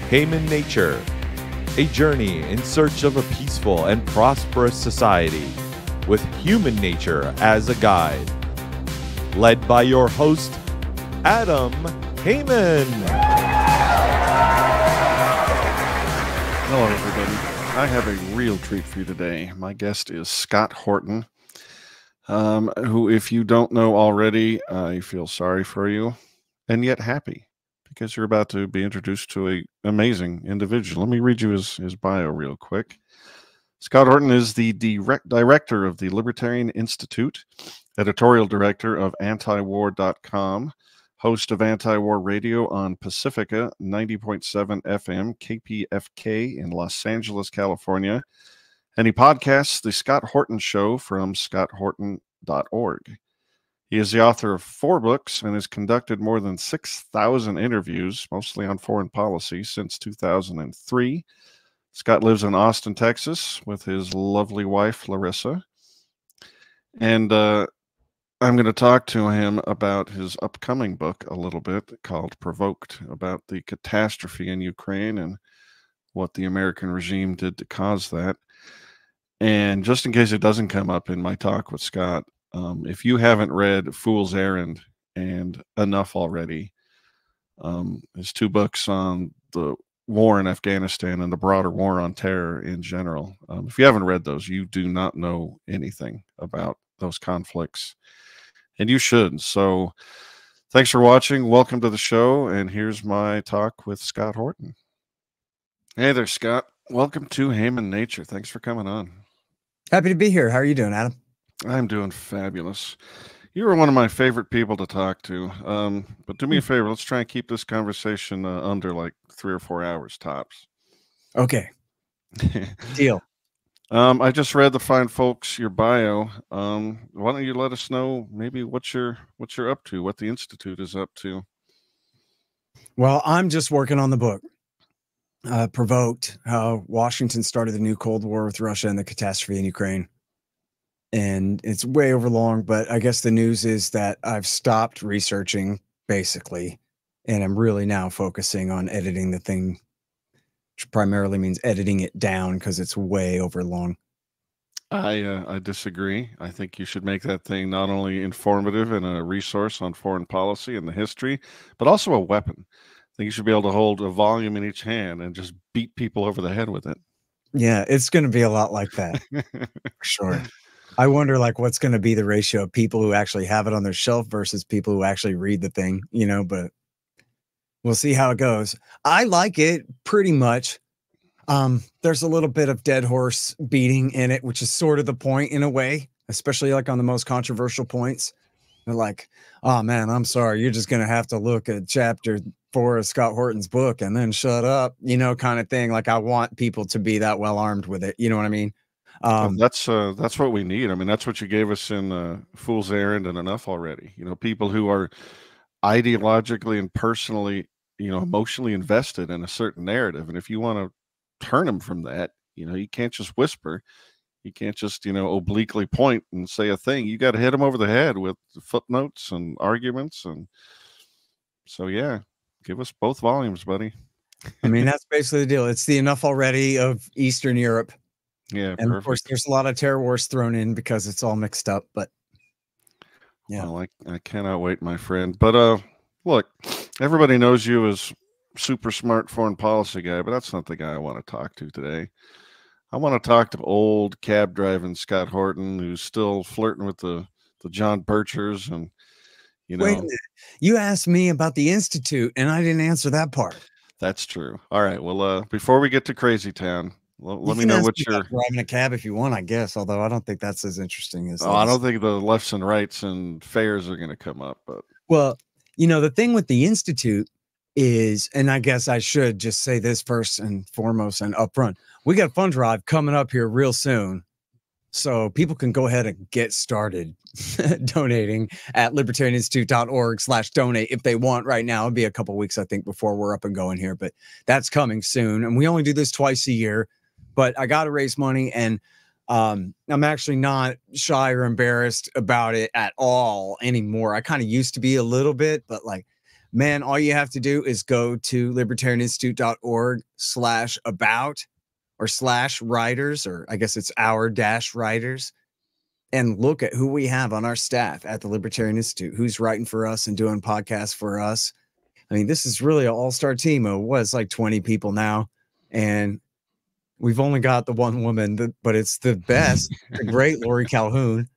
Human Nature, a journey in search of a peaceful and prosperous society with human nature as a guide. Led by your host, Adam Heyman. Hello, everybody. I have a real treat for you today. My guest is Scott HORTON, who, if you don't know already, I feel sorry for you and yet happy because you're about to be introduced to an amazing individual. Let me read you his bio real quick. Scott HORTON is the director of the Libertarian Institute, editorial director of antiwar.com, host of Anti-War Radio on Pacifica 90.7 FM KPFK in Los Angeles, California, and he podcasts The Scott HORTON Show from scotthorton.org. He is the author of 4 books and has conducted more than 6,000 interviews, mostly on foreign policy, since 2003. Scott lives in Austin, Texas, with his lovely wife, Larissa. And I'm going to talk to him about his upcoming book a little bit called Provoked, about the catastrophe in Ukraine and what the American regime did to cause that. And just in case it doesn't come up in my talk with Scott, if you haven't read Fool's Errand and Enough Already, his 2 books on the war in Afghanistan and the broader war on terror in general, if you haven't read those, you do not know anything about those conflicts, and you should. So thanks for watching. Welcome to the show, and here's my talk with Scott HORTON. Hey there, Scott. Welcome to Human Nature. Thanks for coming on. Happy to be here. How are you doing, Adam? I'm doing fabulous. You were one of my favorite people to talk to. But do me a favor. Let's try and keep this conversation under like 3 or 4 hours tops. Okay. Deal. I just read the fine folks, your bio. Why don't you let us know maybe what you're up to, what the Institute is up to? Well, I'm just working on the book, Provoked, how Washington started the new Cold War with Russia and the catastrophe in Ukraine. And it's way over long, but I guess the news is that I've stopped researching, basically, and I'm really now focusing on editing the thing, which primarily means editing it down because it's way over long. I disagree. I think you should make that thing not only informative and a resource on foreign policy and the history, but also a weapon. I think you should be able to hold a volume in each hand and just beat people over the head with it. Yeah, it's going to be a lot like that. For sure. I wonder, like, what's going to be the ratio of people who actually have it on their shelf versus people who actually read the thing, you know, but we'll see how it goes. I like it pretty much. There's a little bit of dead horse beating in it, which is sort of the point in a way, especially like on the most controversial points. They're like, oh man, I'm sorry. You're just going to have to look at chapter 4 of Scott HORTON's book and then shut up, you know, kind of thing. Like I want people to be that well armed with it. You know what I mean? That's what we need. I mean, that's what you gave us in Fool's Errand and Enough Already. You know, people who are ideologically and personally, you know, emotionally invested in a certain narrative. And if you want to turn them from that, you know, you can't just whisper. You can't just, you know, obliquely point and say a thing. You got to hit them over the head with footnotes and arguments. And so, yeah, give us both volumes, buddy. I mean, that's basically the deal. It's the Enough Already of Eastern Europe. Yeah, and perfect. Of course, there's a lot of terror wars thrown in because it's all mixed up. But yeah, well, I cannot wait, my friend. But look, everybody knows you as super smart foreign policy guy, but that's not the guy I want to talk to today. I want to talk to old cab driving Scott HORTON, who's still flirting with the John Birchers, and you know. Wait a minute. You asked me about the Institute, and I didn't answer that part. That's true. All right. Well, before we get to Crazy Town. Let me know what you're driving a cab if you want, I guess. Although I don't think that's as interesting as. Oh, I don't think the lefts and rights and fares are going to come up. But well, you know, the thing with the Institute is, and I guess I should just say this first and foremost and upfront, we got a fund drive coming up here real soon, so people can go ahead and get started donating at libertarianinstitute.org/donate if they want right now. It'll be a couple weeks, I think, before we're up and going here, but that's coming soon. And we only do this twice a year, but I got to raise money, and I'm actually not shy or embarrassed about it at all anymore. I kind of used to be a little bit, but like man, all you have to do is go to libertarianinstitute.org/about or /writers, or I guess it's our-writers, and look at who we have on our staff at the Libertarian Institute, who's writing for us and doing podcasts for us. I mean, this is really an all-star team. It was like 20 people now, and we've only got the one woman, but it's the best, the great Lori Calhoun.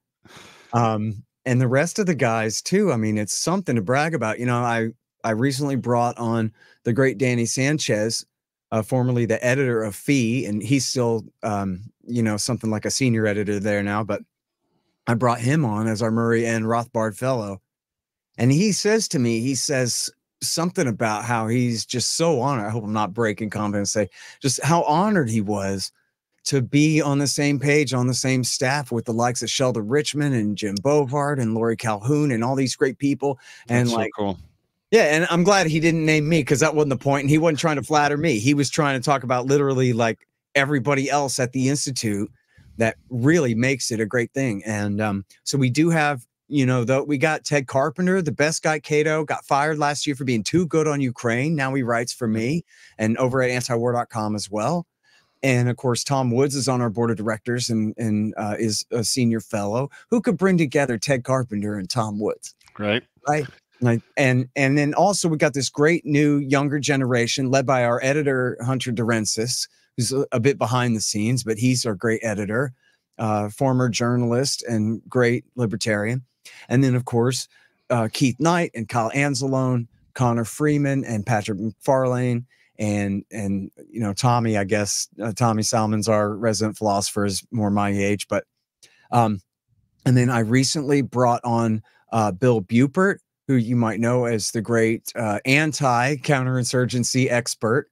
And the rest of the guys too. I mean, it's something to brag about. You know, I recently brought on the great Danny Sanchez, formerly the editor of Fee, and he's still, you know, something like a senior editor there now, but I brought him on as our Murray and Rothbard fellow. And he says to me, he says something about how he's just so honored. I hope I'm not breaking confidence, say just how honored he was to be on the same page, on the same staff with the likes of Sheldon Richmond and Jim Bovard and Lori Calhoun and all these great people. And That's like, so cool. Yeah, and I'm glad he didn't name me, because that wasn't the point. And he wasn't trying to flatter me. He was trying to talk about literally like everybody else at the Institute that really makes it a great thing. And so we do have, you know, we got Ted Carpenter, the best guy, Cato, got fired last year for being too good on Ukraine. Now he writes for me and over at antiwar.com as well. And of course, Tom Woods is on our board of directors and is a senior fellow. Who could bring together Ted Carpenter and Tom Woods? Right. And then also we got this great new younger generation led by our editor, Hunter Durensis, who's a bit behind the scenes, but he's our great editor, former journalist and great libertarian. And then, of course, Keith Knight and Kyle Anzalone, Connor Freeman and Patrick McFarlane. And you know, Tommy, I guess, Tommy Salmon's our resident philosopher, is more my age. But and then I recently brought on Bill Bupert, who you might know as the great anti-counterinsurgency expert,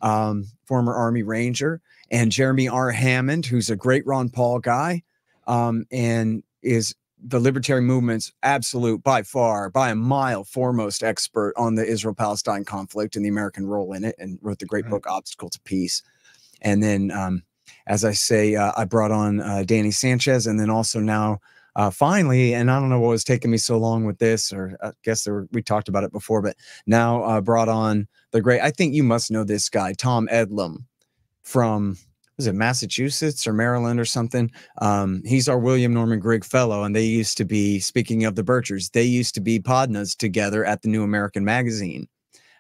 former Army Ranger, and Jeremy R. Hammond, who's a great Ron Paul guy, and is the libertarian movement's absolute, by far, by a mile, foremost expert on the Israel-Palestine conflict and the American role in it, and wrote the great book Obstacle to Peace. And then, as I say, I brought on Danny Sanchez, and then also now, finally, and I don't know what was taking me so long with this, or I guess we talked about it before, but now brought on the great, I think you must know this guy, Tom Edlum from, was it Massachusetts or Maryland or something? He's our William Norman Grigg fellow, and they used to be, speaking of the Birchers, they used to be podnas together at the New American magazine,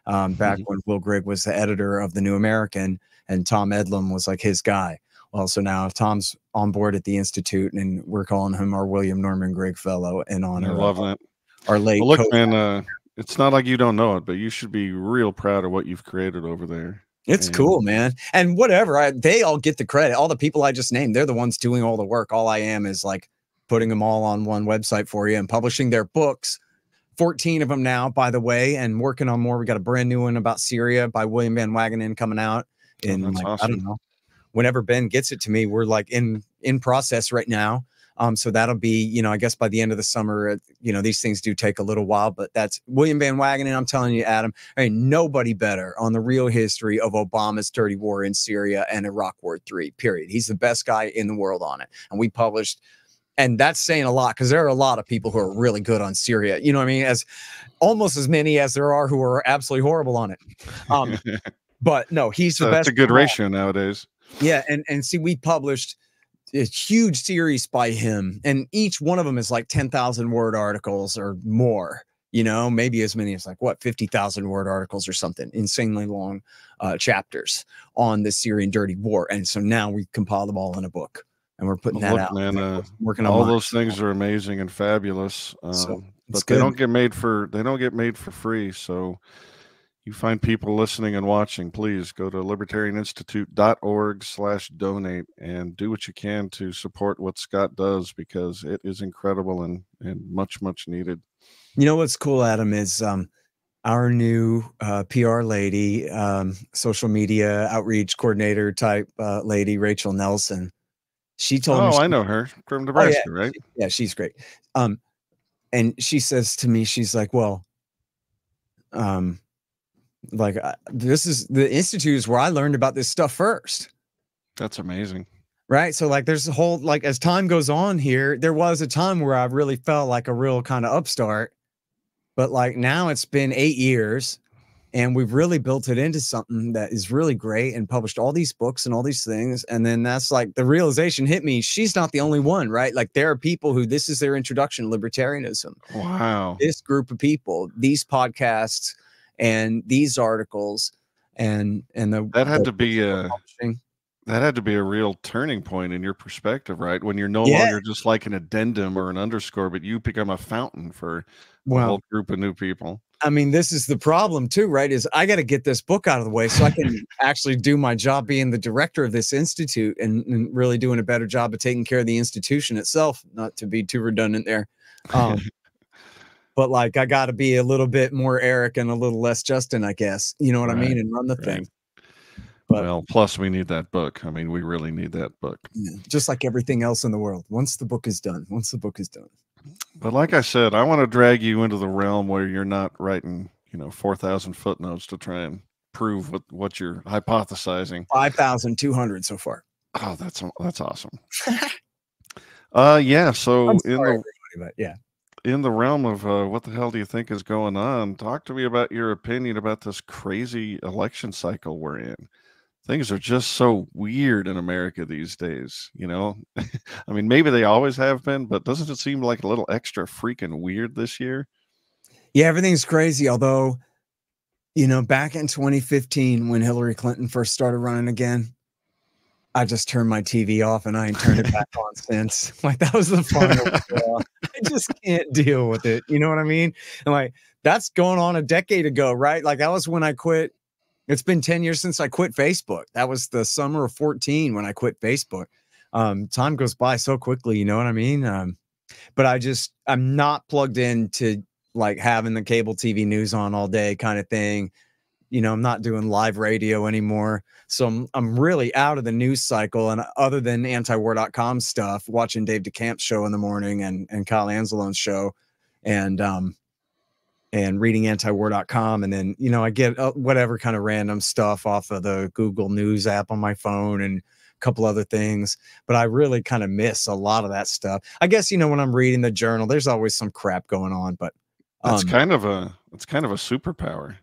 back when Will Grigg was the editor of the New American, and Tom Edlum was like his guy. Well, so now Tom's on board at the Institute, and we're calling him our William Norman Grigg fellow in honor of that. Our late. Well, look, man, it's not like you don't know it, but you should be real proud of what you've created over there. It's cool, man. And whatever, they all get the credit. All the people I just named, they're the ones doing all the work. All I am is like putting them all on one website for you and publishing their books. 14 of them now, by the way, and working on more. We got a brand new one about Syria by William Van Wagenen coming out in awesome. I don't know, whenever Ben gets it to me. We're like in process right now. So that'll be, you know, I guess by the end of the summer, you know, these things do take a little while, but that's William Van Wagenen. I'm telling you, Adam, ain't nobody better on the real history of Obama's dirty war in Syria and Iraq War III, period. He's the best guy in the world on it. And we published, and that's saying a lot, because there are a lot of people who are really good on Syria. You know what I mean? As almost as many as there are who are absolutely horrible on it. But no, he's the best. That's a good ratio nowadays. Yeah. And see, we published a huge series by him, and each one of them is like 10,000 word articles or more, you know, maybe as many as like 50,000 word articles or something, insanely long chapters on the Syrian dirty war. And so now we compile them all in a book, and we're putting that out. Man, working on all those things are amazing and fabulous, but they don't get made for free. So you find people listening and watching, please go to libertarianinstitute.org/donate and do what you can to support what Scott does, because it is incredible and much, much needed. You know what's cool, Adam, is our new PR lady, social media outreach coordinator type lady, Rachel Nelson. She told me. Oh, I know her from Nebraska, right? Yeah, she's great. And she says to me, she's like, well, like this is the Institute is where I learned about this stuff first. That's amazing. Right. So like there's a whole, like, as time goes on here, there was a time where I really felt like a real kind of upstart. But like now it's been 8 years and we've really built it into something that is really great and published all these books and all these things. And then that's like the realization hit me. She's not the only one, right? Like there are people who this is their introduction to libertarianism. Wow. This group of people, these podcasts and these articles and that had to be a real turning point in your perspective, right? When you're no longer just like an addendum or an underscore, but you become a fountain for a whole group of new people. I mean, this is the problem too, right? Is I got to get this book out of the way so I can actually do my job being the director of this institute and really doing a better job of taking care of the institution itself, not to be too redundant there. But like, I got to be a little bit more Eric and a little less Justin, I guess, you know what I mean? And run the thing. But, well, plus we need that book. I mean, we really need that book. Yeah, just like everything else in the world. Once the book is done. But like I said, I want to drag you into the realm where you're not writing, 4,000 footnotes to try and prove what you're hypothesizing. 5,200 so far. Oh, that's awesome. Yeah. So in the realm of what the hell do you think is going on? Talk to me about your opinion about this crazy election cycle we're in. Things are just so weird in America these days, I mean, maybe they always have been, but doesn't it seem like a little extra freaking weird this year? Yeah, everything's crazy. Although, back in 2015, when Hillary Clinton first started running again, I just turned my TV off and I ain't turned it back on since. Like that was the final straw. I just can't deal with it. You know what I mean? And like, that's going on a decade ago, right? Like that was when I quit. It's been 10 years since I quit Facebook. That was the summer of 14 when I quit Facebook. Time goes by so quickly, you know what I mean? But I'm not plugged into like having the cable TV news on all day kind of thing. I'm not doing live radio anymore. So I'm really out of the news cycle. And other than antiwar.com stuff, watching Dave DeCamp's show in the morning and Kyle Anzalone's show and reading antiwar.com. And then, I get whatever kind of random stuff off of the Google News app on my phone and a couple other things. But I really kind of miss a lot of that stuff. I guess, when I'm reading the journal, there's always some crap going on, but it's kind of a superpower,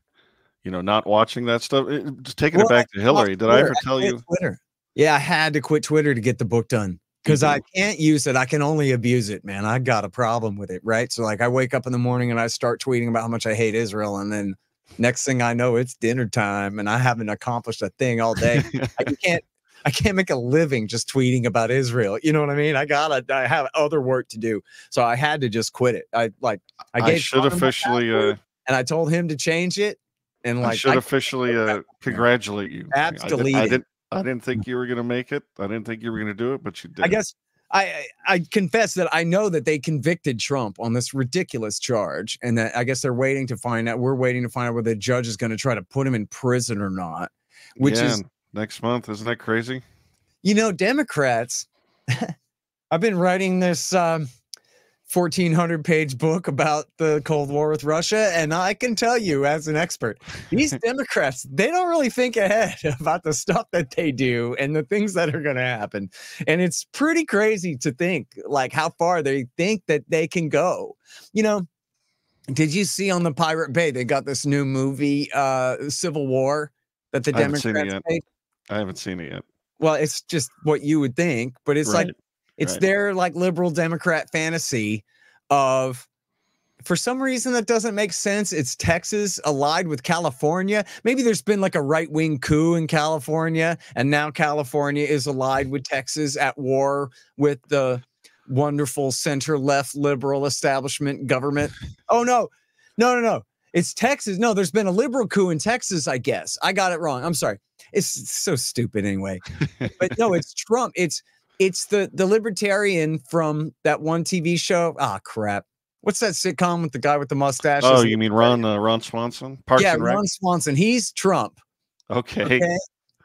not watching that stuff. Just taking it back to Hillary. Did I ever tell you? Twitter. Yeah, I had to quit Twitter to get the book done. Because I can't use it. I can only abuse it, man. I got a problem with it, right? So like I wake up in the morning and I start tweeting about how much I hate Israel. And then next thing I know, it's dinner time and I haven't accomplished a thing all day. I can't make a living just tweeting about Israel. You know what I mean? I have other work to do. So I had to just quit it. I should officially and I told him to change it. And like I should officially congratulate you. I didn't think you were going to make it. I didn't think you were going to do it, but you did. I guess I confess that I know that they convicted Trump on this ridiculous charge, and that I guess they're waiting to find out. We're waiting to find out whether the judge is going to try to put him in prison or not, which is next month. Isn't that crazy? Democrats, I've been writing this 1,400-page book about the Cold War with Russia. And I can tell you as an expert, these Democrats, they don't really think ahead about the stuff that they do and the things that are going to happen. And it's pretty crazy to think like how far they think that they can go. Did you see on the Pirate Bay, they got this new movie, Civil War, that the Democrats made? I haven't seen it yet. Well, it's just what you would think, but it's it's their like liberal Democrat fantasy of, for some reason that doesn't make sense. It's Texas allied with California. Maybe there's been like a right-wing coup in California, and now California is allied with Texas at war with the wonderful center-left liberal establishment government. Oh, no. It's Texas. No, there's been a liberal coup in Texas, I guess. I got it wrong. I'm sorry. It's so stupid anyway. But no, it's Trump. It's the libertarian from that one TV show. Ah, crap. What's that sitcom with the guy with the mustache? Oh, you mean Ron Swanson? Ron Swanson. He's Trump. Okay.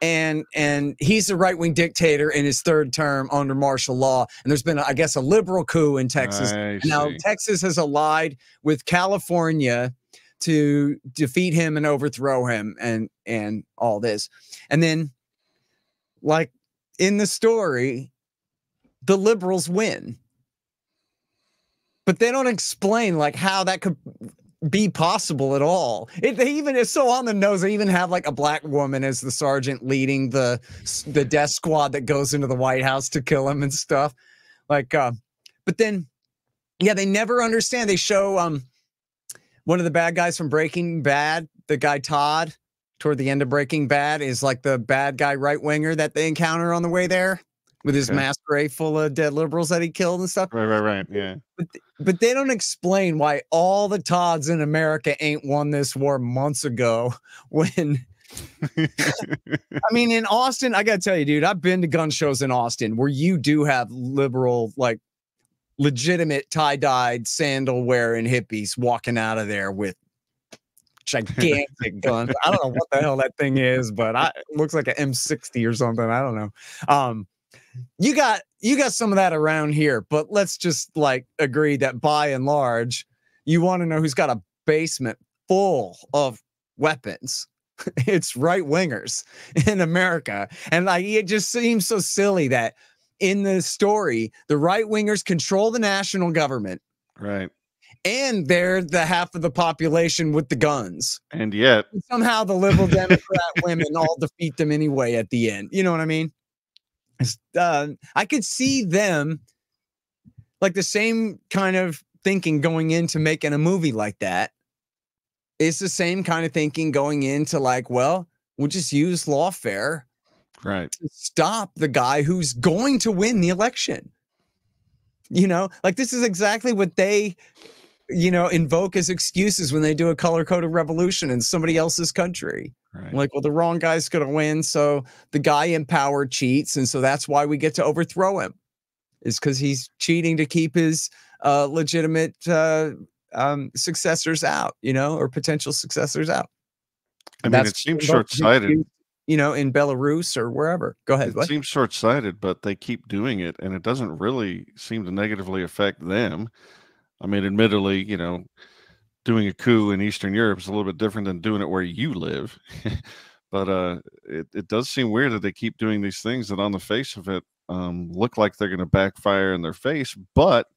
And he's a right-wing dictator in his third term under martial law. And there's been, I guess, a liberal coup in Texas. Now, Texas has allied with California to defeat him and overthrow him and all this. And then, like in the story, the liberals win. But they don't explain like how that could be possible at all. They even, it's so on the nose. They even have like a black woman as the sergeant leading the death squad that goes into the White House to kill him and stuff. Like, but then, yeah, they never understand. They show one of the bad guys from Breaking Bad, the guy Todd, toward the end of Breaking Bad, is like the bad guy right winger that they encounter on the way there with his masquerade full of dead liberals that he killed and stuff. Right. Yeah. But they don't explain why all the Todds in America ain't won this war months ago when I mean, in Austin, I gotta tell you, dude, I've been to gun shows in Austin where you do have liberal, like legitimate tie-dyed sandal wearing hippies walking out of there with gigantic guns. I don't know what the hell that thing is, but it looks like an M60 or something. I don't know. You got some of that around here, but let's just like agree that by and large, you want to know who's got a basement full of weapons. It's right wingers in America. And like, it just seems so silly that in the story, the right wingers control the national government. Right. And they're the half of the population with the guns. And yet somehow the liberal Democrat women all defeat them anyway at the end. You know what I mean? I could see them like the same kind of thinking going into making a movie like that. It's the same kind of thinking going into like, well, we'll just use lawfare to stop the guy who's going to win the election. You know, like this is exactly what they, you know, invoke as excuses when they do a color-coded revolution in somebody else's country. Right. Like, well, the wrong guy's going to win, so the guy in power cheats, and so that's why we get to overthrow him. Is because he's cheating to keep his legitimate successors out, you know, or potential successors out. I mean, it seems short-sighted. You know, in Belarus or wherever. Go ahead. It seems short-sighted, but they keep doing it, and it doesn't really seem to negatively affect them. I mean, admittedly, you know, doing a coup in Eastern Europe is a little bit different than doing it where you live. But it does seem weird that they keep doing these things that on the face of it look like they're going to backfire in their face. But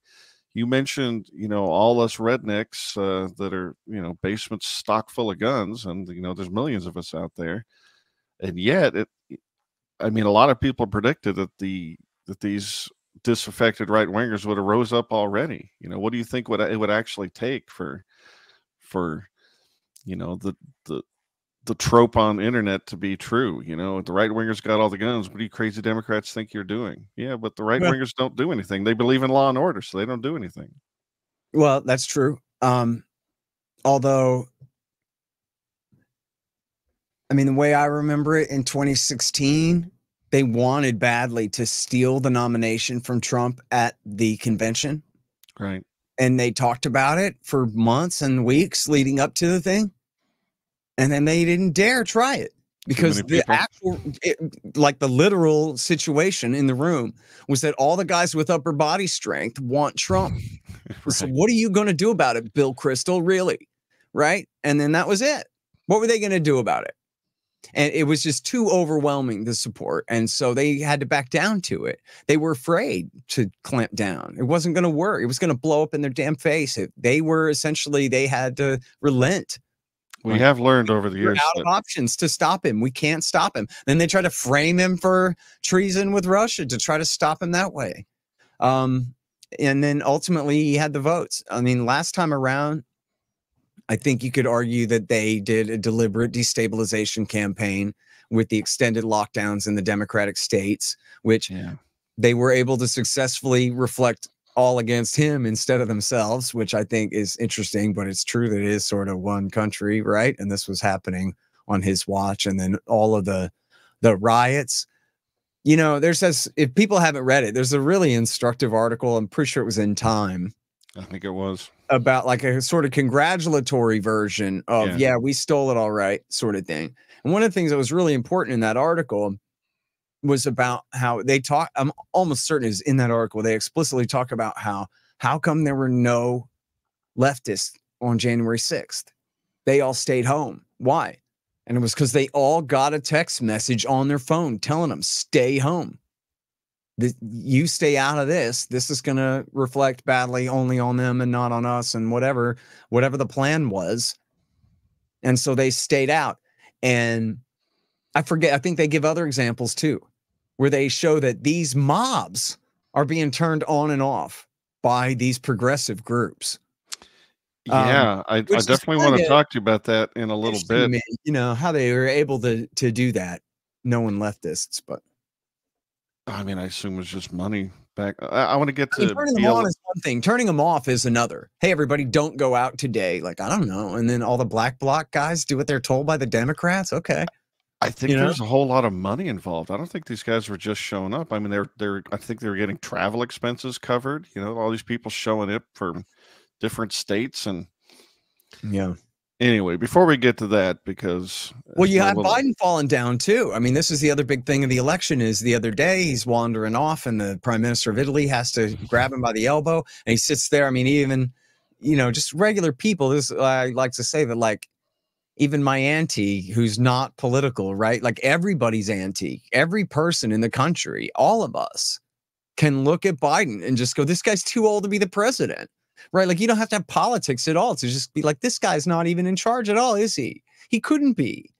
you mentioned, you know, all us rednecks that are, you know, basements stock full of guns, and, you know, there's millions of us out there. And yet, I mean, a lot of people predicted that these disaffected right wingers would have rose up already. You know, what do you think it would actually take for you know, the trope on the internet to be true? You know, the right wingers got all the guns. What do you crazy Democrats think you're doing? Yeah, but the right wingers don't do anything. They believe in law and order, so they don't do anything. Well, that's true. Although, I mean, the way I remember it in 2016, they wanted badly to steal the nomination from Trump at the convention. Right. And they talked about it for months and weeks leading up to the thing. And then they didn't dare try it because the actual, like the literal situation in the room was that all the guys with upper body strength want Trump. Right. So what are you going to do about it, Bill Kristol? Really? Right. And then that was it. What were they going to do about it? And it was just too overwhelming, the support. And so they had to back down to it. They were afraid to clamp down. It wasn't going to work. It was going to blow up in their damn face. They had to relent. We have learned over the years out of options to stop him. We can't stop him. Then they try to frame him for treason with Russia to try to stop him that way. And then ultimately he had the votes. I mean, last time around, I think you could argue that they did a deliberate destabilization campaign with the extended lockdowns in the Democratic states, which they were able to successfully reflect all against him instead of themselves, which I think is interesting, but it's true that it is sort of one country, right? And this was happening on his watch. And then all of the riots, you know, there's this, if people haven't read it, there's a really instructive article. I'm pretty sure it was in Time. I think it was about like a sort of congratulatory version of, yeah, we stole it all right, sort of thing. And one of the things that was really important in that article was about how they talk. I'm almost certain is in that article. They explicitly talk about how come there were no leftists on January 6th? They all stayed home. Why? And it was because they all got a text message on their phone telling them stay home. You stay out of this. This is going to reflect badly only on them and not on us, and whatever the plan was. And so they stayed out. And I think they give other examples too, where they show that these mobs are being turned on and off by these progressive groups. Yeah, I definitely want to talk to you about that in a little bit. Me, you know, how they were able to do that, knowing leftists, but I mean, I assume it's just money back. I want to get to turning them on is one thing. Turning them off is another. Hey, everybody, don't go out today. Like, I don't know. And then all the black bloc guys do what they're told by the Democrats. Okay. I think there's a whole lot of money involved. I don't think these guys were just showing up. I mean, I think they were getting travel expenses covered. You know, all these people showing up from different states. And yeah. Anyway, before we get to that, because you have Biden falling down too. I mean, this is the other big thing of the election. Is the other day he's wandering off, and the prime minister of Italy has to grab him by the elbow, and he sits there. I mean, even, you know, just regular people. This, I like to say that, like, even my auntie, who's not political, right? Like, everybody's auntie, every person in the country, all of us can look at Biden and just go, "This guy's too old to be the president." Right? Like, you don't have to have politics at all to just be like, this guy's not even in charge at all, is he? He couldn't be.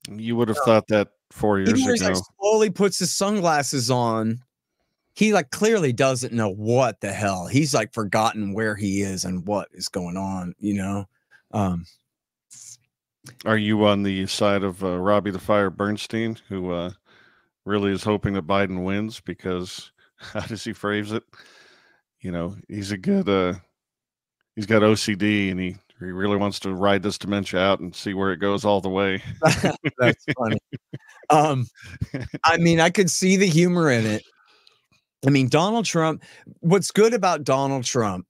You would have thought that 4 years ago. He like slowly puts his sunglasses on. He like clearly doesn't know what the hell. He's like forgotten where he is and what is going on, you know? Are you on the side of Robbie the Fire Bernstein, who really is hoping that Biden wins? Because how does he phrase it? You know, he's a good... he's got OCD, and he really wants to ride this dementia out and see where it goes all the way. That's funny. I mean, I could see the humor in it. I mean, Donald Trump, what's good about Donald Trump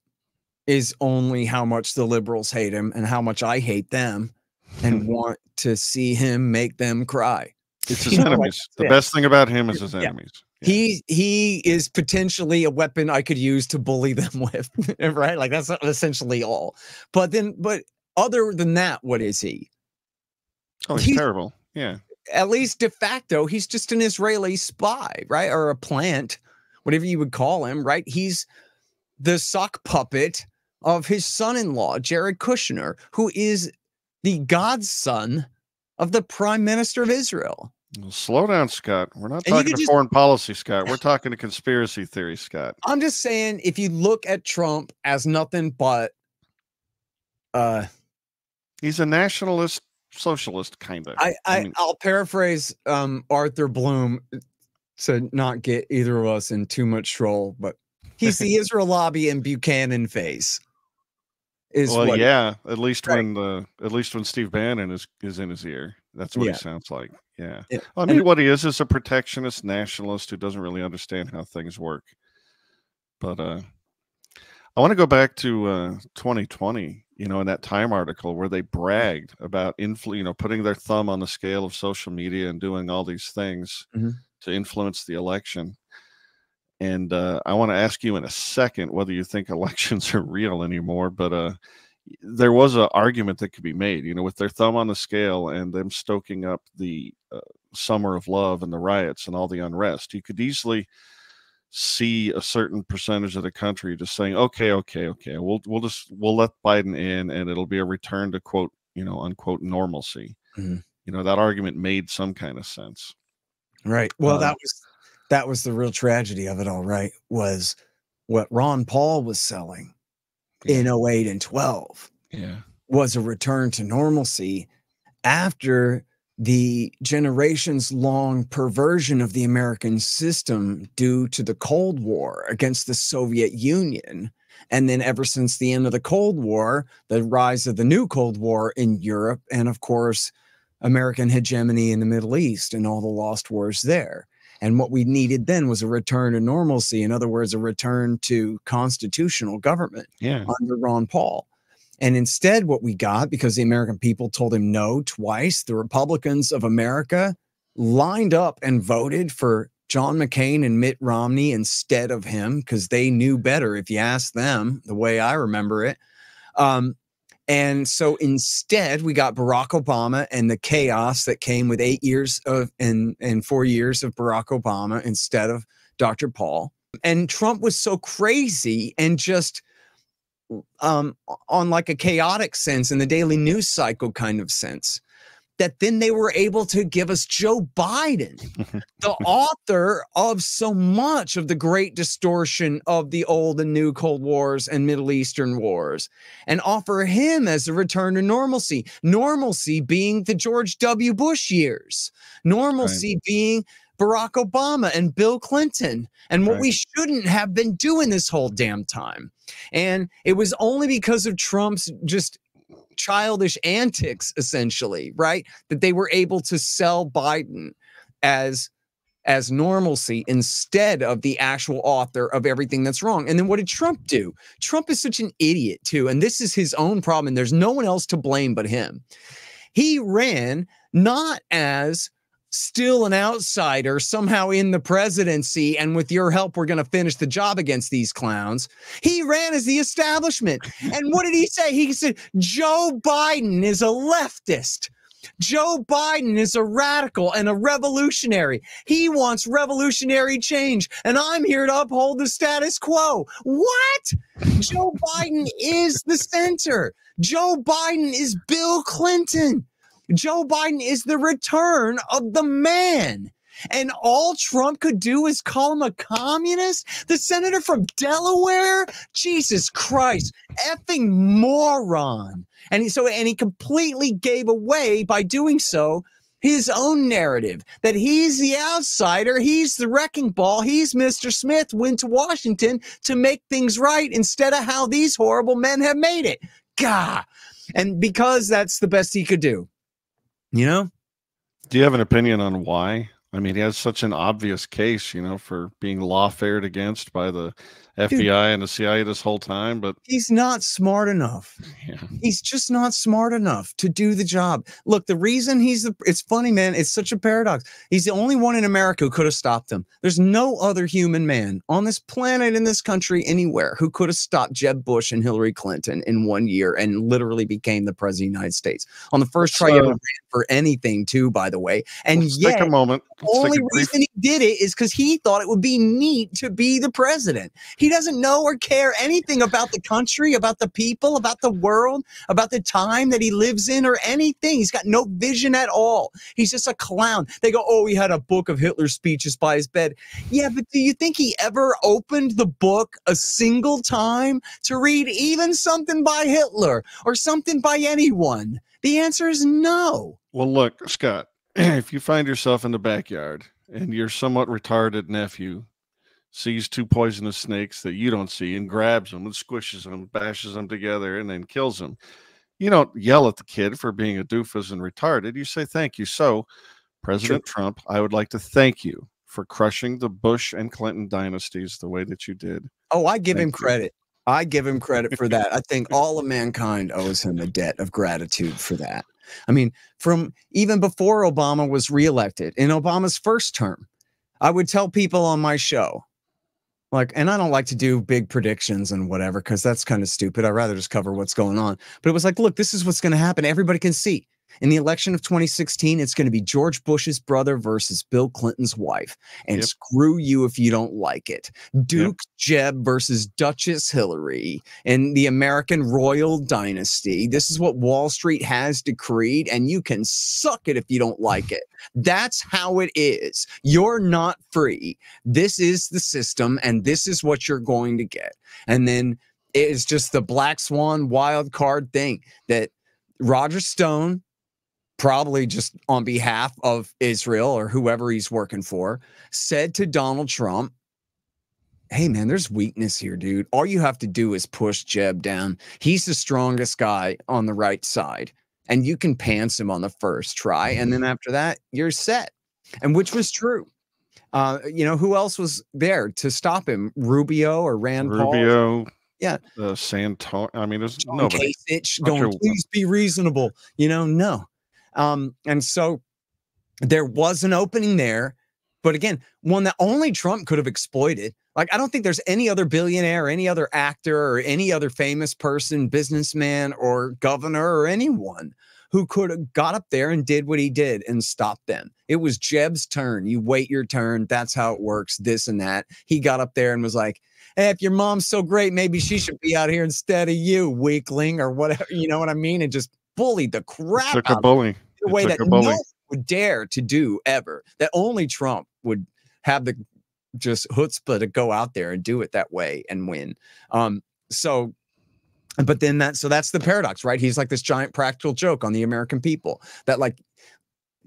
is only how much the liberals hate him and how much I hate them and want to see him make them cry. It's his enemies. The best thing about him is his enemies. He is potentially a weapon I could use to bully them with, right? Like, that's essentially all. But other than that, what is he? Oh, he's terrible. Yeah. At least de facto, he's just an Israeli spy, right? Or a plant, whatever you would call him, right? He's the sock puppet of his son-in-law, Jared Kushner, who is the godson of the Prime Minister of Israel. Well, slow down, Scott. We're not talking to foreign policy, Scott. We're talking to conspiracy theory, Scott. I'm just saying, if you look at Trump as nothing but he's a nationalist socialist, kind of. I'll paraphrase Arthur Bloom to not get either of us in too much troll, but he's the Israel lobby in Buchanan face. Yeah, at least when Steve Bannon is in his ear. That's what he sounds like. Yeah. Well, I mean, what he is a protectionist nationalist who doesn't really understand how things work. But I want to go back to 2020, you know, in that Time article where they bragged about putting their thumb on the scale of social media and doing all these things to influence the election. And I want to ask you in a second whether you think elections are real anymore, but there was an argument that could be made, you know, with their thumb on the scale and them stoking up the summer of love and the riots and all the unrest. You could easily see a certain percentage of the country just saying, okay, we'll let Biden in, and it'll be a return to quote, unquote normalcy. You know, that argument made some kind of sense. Right. Well, that was the real tragedy of it all, right? Was what Ron Paul was selling in 08 and 12 was a return to normalcy after the generations long perversion of the American system due to the Cold War against the Soviet Union. And then ever since the end of the Cold War, the rise of the new Cold War in Europe, and of course, American hegemony in the Middle East and all the lost wars there. And what we needed then was a return to normalcy. In other words, a return to constitutional government under Ron Paul. And instead, what we got, because the American people told him no twice, the Republicans of America lined up and voted for John McCain and Mitt Romney instead of him, because they knew better, if you ask them, the way I remember it. And so instead, we got Barack Obama and the chaos that came with 8 years of and 4 years of Barack Obama instead of Dr. Paul. And Trump was so crazy and just on like a chaotic sense in the daily news cycle kind of sense, that then they were able to give us Joe Biden, the author of so much of the great distortion of the old and new Cold Wars and Middle Eastern wars, and offer him as a return to normalcy. Normalcy being the George W. Bush years, normalcy being Barack Obama and Bill Clinton, and what we shouldn't have been doing this whole damn time. And it was only because of Trump's just childish antics, essentially, right, that they were able to sell Biden as normalcy instead of the actual author of everything that's wrong. And then what did Trump do? Trump is such an idiot too, and this is his own problem, and there's no one else to blame but him. He ran not as still an outsider somehow in the presidency, and with your help we're going to finish the job against these clowns. He ran as the establishment. And what did he say? He said Joe Biden is a leftist. Joe Biden is a radical and a revolutionary. He wants revolutionary change, and I'm here to uphold the status quo. What? Joe Biden is the center. Joe Biden is Bill Clinton. Joe Biden is the return of the man. And all Trump could do is call him a communist? The senator from Delaware? Jesus Christ, effing moron. And he completely gave away by doing so his own narrative that he's the outsider, he's the wrecking ball, he's Mr. Smith, went to Washington to make things right instead of how these horrible men have made it. Gah. And because that's the best he could do. You know? Do you have an opinion on why? I mean, he has such an obvious case, you know, for being lawfared against by the FBI and the CIA this whole time, but he's not smart enough. Yeah. He's just not smart enough to do the job. Look, the reason it's funny, man. It's such a paradox. He's the only one in America who could have stopped him. There's no other human man on this planet, in this country, anywhere who could have stopped Jeb Bush and Hillary Clinton in 1 year and literally became the president of the United States on the first try he ever ran for anything, too, by the way. And yet, take a moment. The only reason he did it is because he thought it would be neat to be the president. He doesn't know or care anything about the country, about the people, about the world, about the time that he lives in or anything. He's got no vision at all. He's just a clown. They go, oh, he had a book of Hitler's speeches by his bed. Yeah, but do you think he ever opened the book a single time to read even something by Hitler or something by anyone? The answer is no. Well, look, Scott, if you find yourself in the backyard and your somewhat retarded nephew sees two poisonous snakes that you don't see and grabs them and squishes them, bashes them together, and then kills them, you don't yell at the kid for being a doofus and retarded. You say, thank you. So, President Trump, I would like to thank you for crushing the Bush and Clinton dynasties the way that you did. Oh, I give him credit. I give him credit for that. I think all of mankind owes him a debt of gratitude for that. I mean, from even before Obama was reelected, in Obama's first term, I would tell people on my show, like, and I don't like to do big predictions and whatever, because that's kind of stupid. I'd rather just cover what's going on. But it was like, look, this is what's going to happen. Everybody can see. In the election of 2016, it's going to be George Bush's brother versus Bill Clinton's wife. And screw you if you don't like it. Duke Jeb versus Duchess Hillary in the American royal dynasty. This is what Wall Street has decreed, and you can suck it if you don't like it. That's how it is. You're not free. This is the system, and this is what you're going to get. And then it is just the black swan wild card thing that Roger Stone, probably just on behalf of Israel or whoever he's working for, said to Donald Trump, hey, man, there's weakness here, dude. All you have to do is push Jeb down. He's the strongest guy on the right side, and you can pants him on the first try. And then after that, you're set. And which was true. You know, who else was there to stop him? Rubio or Rand Paul? Rubio. Yeah. Santor. I mean, there's John nobody. Kasich going, please be reasonable. You know, no. And so there was an opening there, but again, one that only Trump could have exploited. Like, I don't think there's any other billionaire, or any other actor, or any other famous person, businessman, or governor, or anyone who could have got up there and did what he did and stopped them. It was Jeb's turn. You wait your turn. That's how it works, this and that. He got up there and was like, hey, if your mom's so great, maybe she should be out here instead of you, weakling, or whatever. You know what I mean? And just bullied the crap out of him in a way that no one would dare to do ever. That only Trump would have the just chutzpah to go out there and do it that way and win. But then that's the paradox, right? He's like this giant practical joke on the American people that like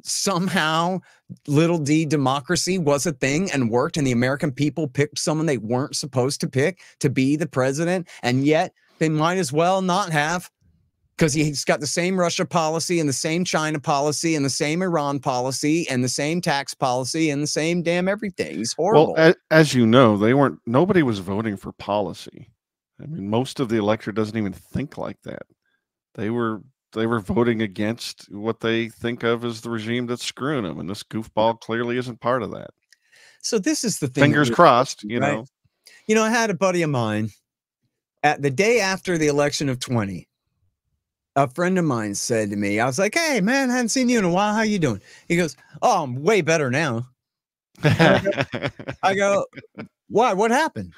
somehow little d democracy was a thing and worked, and the American people picked someone they weren't supposed to pick to be the president, and yet they might as well not have, because he's got the same Russia policy and the same China policy and the same Iran policy and the same tax policy and the same damn everything. He's horrible. Well, as you know, nobody was voting for policy. I mean, most of the electorate doesn't even think like that. They were voting against what they think of as the regime that's screwing them, and this goofball clearly isn't part of that. So this is the thing. Fingers crossed, you right? know. You know, I had a buddy of mine at the day after the election of 20. A friend of mine said to me, I was like, hey, man, I haven't seen you in a while. How you doing? He goes, oh, I'm way better now. I go, why? What happened?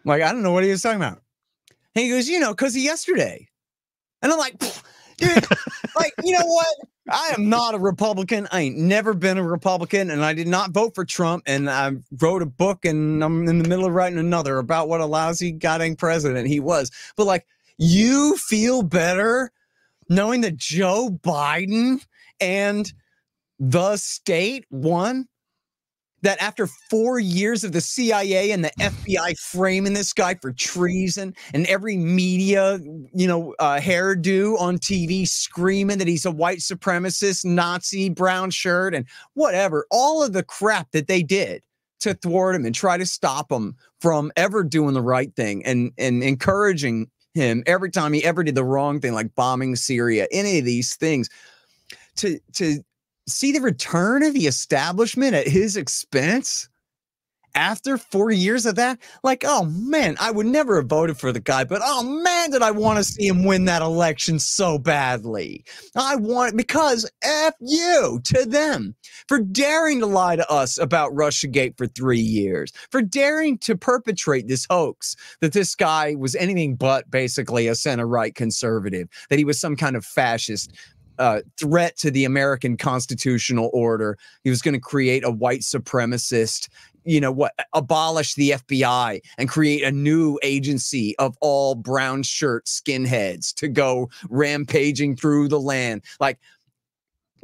Like, I don't know what he was talking about. And he goes, you know, because of yesterday. And I'm like, dude, like, you know what? I am not a Republican. I ain't never been a Republican, and I did not vote for Trump. And I wrote a book, and I'm in the middle of writing another about what a lousy goddamn president he was. But like, you feel better knowing that Joe Biden and the state won? That after 4 years of the CIA and the FBI framing this guy for treason, and every media, you know, hairdo on TV screaming that he's a white supremacist, Nazi, brown shirt, and whatever, all of the crap that they did to thwart him and try to stop him from ever doing the right thing, and encouraging him every time he ever did the wrong thing, like bombing Syria, any of these things, to see the return of the establishment at his expense after 4 years of that. Like, oh man, I would never have voted for the guy, but oh man, did I want to see him win that election so badly. Because F you to them for daring to lie to us about Russiagate for 3 years, for daring to perpetrate this hoax that this guy was anything but basically a center-right conservative, that he was some kind of fascist threat to the American constitutional order. He was going to create a white supremacist, you know what, abolish the FBI and create a new agency of all brown shirt skinheads to go rampaging through the land. Like,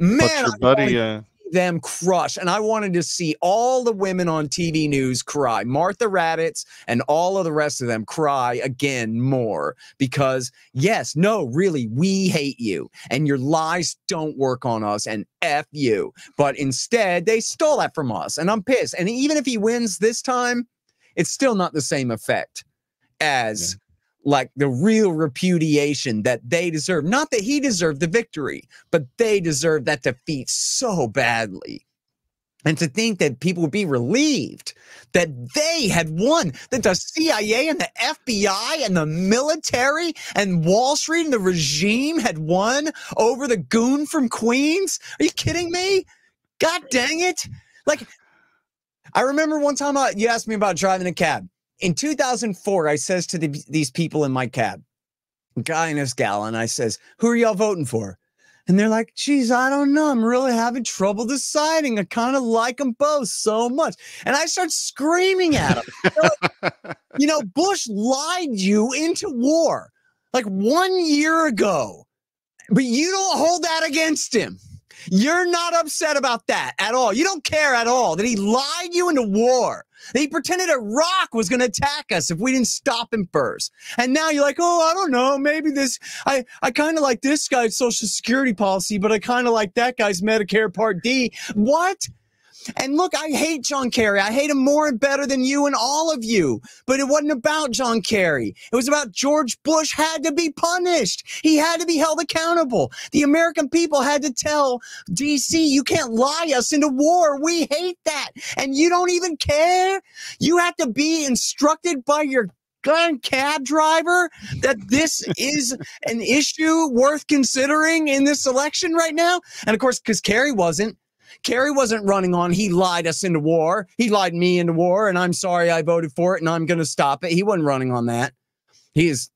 man, your buddy, them crush, and I wanted to see all the women on TV news cry, Martha Raddatz and all of the rest of them cry again more, because yes, no, really, we hate you and your lies don't work on us, and F you. But instead they stole that from us, and I'm pissed. And even if he wins this time, it's still not the same effect as like the real repudiation that they deserve. Not that he deserved the victory, but they deserve that defeat so badly. And to think that people would be relieved that they had won, that the CIA and the FBI and the military and Wall Street and the regime had won over the goon from Queens. Are you kidding me? God dang it. Like, I remember one time you asked me about driving a cab. In 2004, I says to these people in my cab, guy and this gal, and I says, who are y'all voting for? And they're like, geez, I don't know. I'm really having trouble deciding. I kind of like them both so much. And I start screaming at them. Like, you know, Bush lied you into war like 1 year ago, but you don't hold that against him. You're not upset about that at all. You don't care at all that he lied you into war. That he pretended Iraq was going to attack us if we didn't stop him first. And now you're like, oh, I don't know. Maybe this, I kind of like this guy's Social Security policy, but I kind of like that guy's Medicare Part D. What? And look, I hate John Kerry. I hate him more and better than you and all of you. But it wasn't about John Kerry. It was about George Bush had to be punished. He had to be held accountable. The American people had to tell D.C., you can't lie us into war. We hate that. And you don't even care. You have to be instructed by your darn cab driver that this is an issue worth considering in this election right now? And of course, because Kerry wasn't running on, he lied us into war. He lied me into war, and I'm sorry I voted for it, and I'm going to stop it. He wasn't running on that. He is,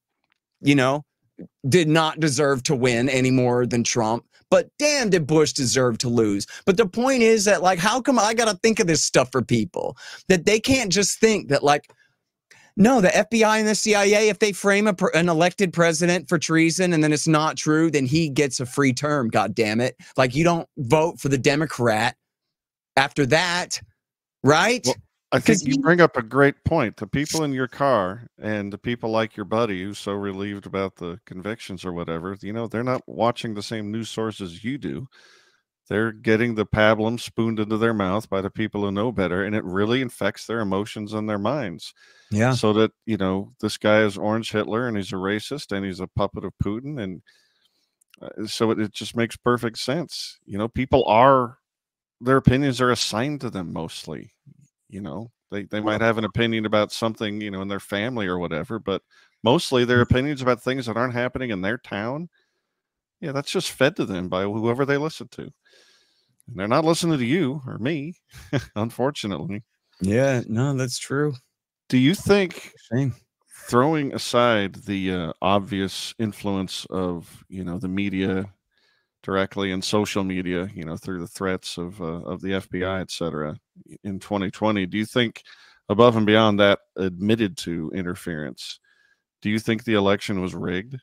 did not deserve to win any more than Trump. But damn, did Bush deserve to lose? But the point is that, like, how come I got to think of this stuff for people? That they can't just think that, like, no, the FBI and the CIA, if they frame an elected president for treason and then it's not true, then he gets a free term, God damn it. Like, you don't vote for the Democrat after that, right? Well, I think you bring up a great point. The people in your car and the people like your buddy who's so relieved about the convictions or whatever, they're not watching the same news sources you do. They're getting the pablum spooned into their mouth by the people who know better, and it really infects their emotions and their minds. Yeah. So that, this guy is Orange Hitler and he's a racist and he's a puppet of Putin. And so it just makes perfect sense. People their opinions are assigned to them mostly. They might have an opinion about something, in their family or whatever, but mostly their opinions about things that aren't happening in their town. Yeah, that's just fed to them by whoever they listen to. And they're not listening to you or me, unfortunately. Yeah, no, that's true. Do you think, Shame. throwing aside the obvious influence of, the media directly and social media, through the threats of the FBI, et cetera, in 2020, do you think, above and beyond that admitted to interference, do you think the election was rigged?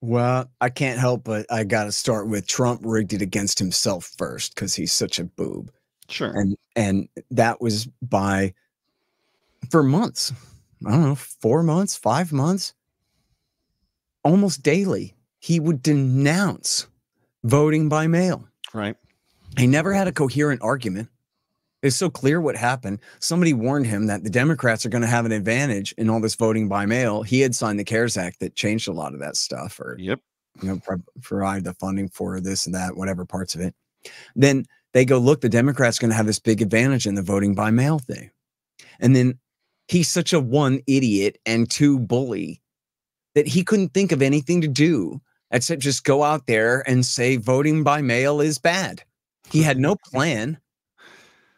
Well, I can't help but I got to start with Trump rigged it against himself first because he's such a boob. Sure. And that was for months, I don't know, 4 months, 5 months, almost daily, he would denounce voting by mail. Right. He never had a coherent argument. It's so clear what happened. Somebody warned him that the Democrats are going to have an advantage in all this voting by mail. He had signed the CARES Act that changed a lot of that stuff, or provide the funding for this and that, whatever parts of it. Then they go, look, the Democrats are going to have this big advantage in the voting by mail thing. And then he's such a one idiot and two bully that he couldn't think of anything to do except just go out there and say voting by mail is bad. He had no plan.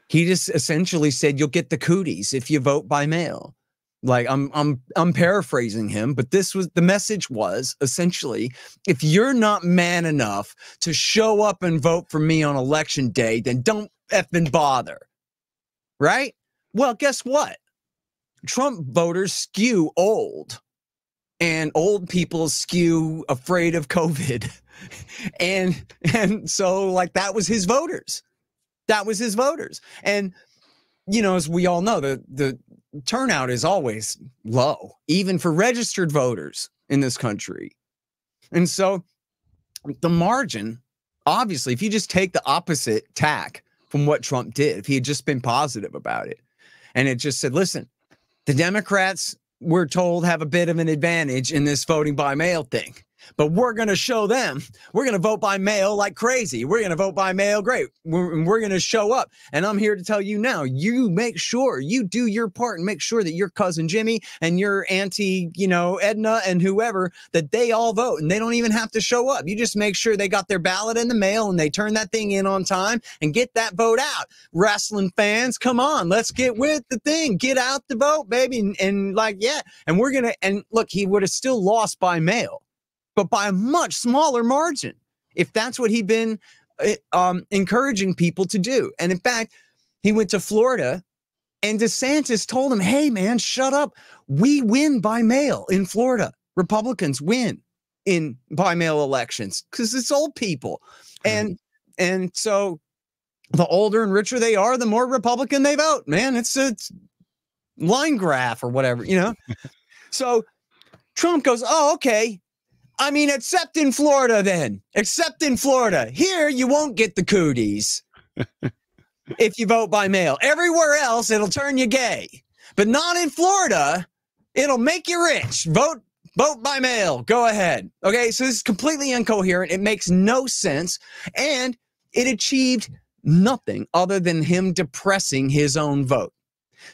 He just essentially said, you'll get the cooties if you vote by mail. Like, I'm paraphrasing him, but the message was essentially, if you're not man enough to show up and vote for me on election day, then don't effing bother. Right? Well, guess what? Trump voters skew old, and old people skew afraid of COVID. And so, like, that was his voters. That was his voters. And, as we all know, the turnout is always low, even for registered voters in this country. And so the margin, obviously, if you just take the opposite tack from what Trump did, if he had just been positive about it, and it just said, listen, the Democrats, we're told, have a bit of an advantage in this voting by mail thing. But we're going to show them. We're going to vote by mail like crazy. We're going to vote by mail. Great. We're going to show up. And I'm here to tell you now, you make sure you do your part and make sure that your cousin Jimmy and your auntie, Edna and whoever, that they all vote and they don't even have to show up. You just make sure they got their ballot in the mail and they turn that thing in on time and get that vote out. Wrestling fans, come on, let's get with the thing. Get out the vote, baby. And we're going to, and look, he would have still lost by mail, but by a much smaller margin, if that's what he'd been encouraging people to do. And in fact, he went to Florida and DeSantis told him, hey, man, shut up. We win by mail in Florida. Republicans win in by mail elections because it's old people. And so the older and richer they are, the more Republican they vote, man. It's a line graph or whatever, So Trump goes, oh, okay. I mean, except in Florida then. Except in Florida. Here, you won't get the cooties if you vote by mail. Everywhere else, it'll turn you gay. But not in Florida. It'll make you rich. Vote by mail. Go ahead. Okay, so this is completely incoherent. It makes no sense. And it achieved nothing other than him depressing his own vote.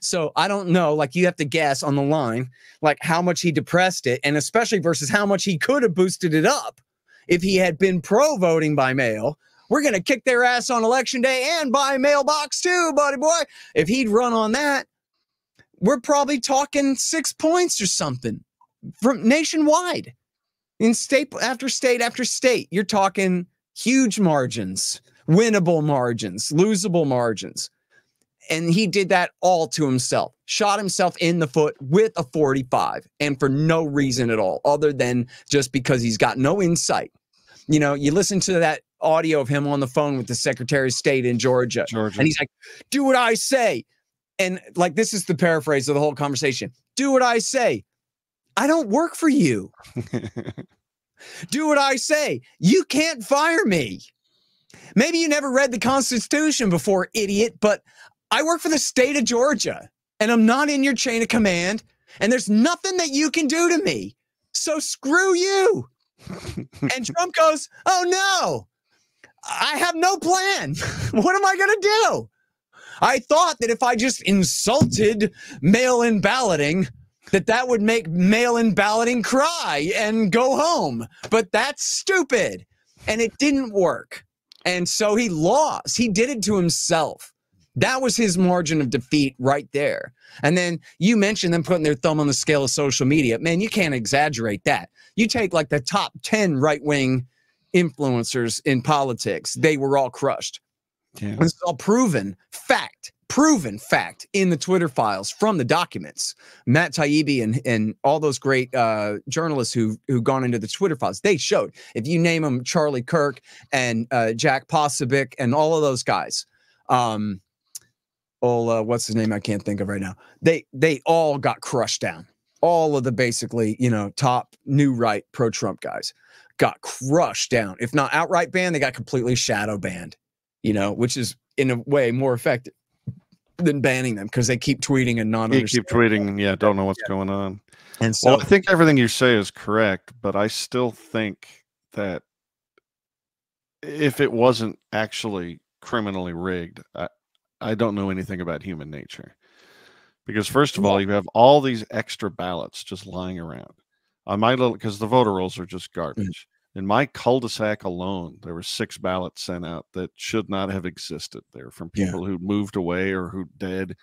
So I don't know, like you have to guess on the line, like how much he depressed it, and especially versus how much he could have boosted it up if he had been pro voting by mail. We're going to kick their ass on election day and by mailbox too, buddy boy. If he'd run on that, we're probably talking 6 points or something from nationwide in state after state after state. You're talking huge margins, winnable margins, losable margins. And he did that all to himself, shot himself in the foot with a 45, and for no reason at all, other than just because he's got no insight. You know, you listen to that audio of him on the phone with the Secretary of State in Georgia. And he's like, do what I say. And like, this is the paraphrase of the whole conversation. Do what I say. I don't work for you. Do what I say. You can't fire me. Maybe you never read the Constitution before, idiot, but I work for the state of Georgia, and I'm not in your chain of command, and there's nothing that you can do to me. So screw you. And Trump goes, oh no, I have no plan. What am I going to do? I thought that if I just insulted mail-in balloting, that would make mail-in balloting cry and go home. But that's stupid. And it didn't work. And so he lost. He did it to himself. That was his margin of defeat right there. And then you mentioned them putting their thumb on the scale of social media. Man, you can't exaggerate that. You take like the top 10 right-wing influencers in politics. They were all crushed. Yeah. This is all proven fact in the Twitter files from the documents. Matt Taibbi and all those great journalists who've gone into the Twitter files, they showed. If you name them, Charlie Kirk and Jack Posobiec and all of those guys, what's his name? I can't think of right now. They all got crushed down. All of the basically, you know, top new right pro-Trump guys got crushed down. If not outright banned, they got completely shadow banned, you know, which is in a way more effective than banning them because they keep tweeting and not keep tweeting and don't know what's going on. And so I think everything you say is correct, but I still think that if it wasn't actually criminally rigged, I don't know anything about human nature. Because first of all, you have all these extra ballots just lying around. On my little, because the voter rolls are just garbage. In my cul-de-sac alone, there were 6 ballots sent out that should not have existed. They're from people who moved away or who dead.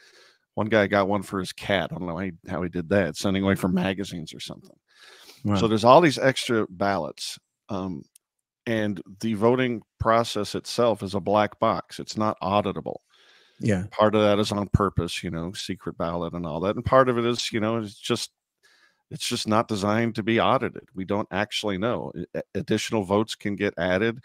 One guy got one for his cat. I don't know how he did that, sending away from magazines or something. Wow. So there's all these extra ballots. And the voting process itself is a black box. It's not auditable. Yeah. Part of that is on purpose, you know, secret ballot and all that. And part of it is, you know, it's just not designed to be audited. We don't actually know. Additional votes can get added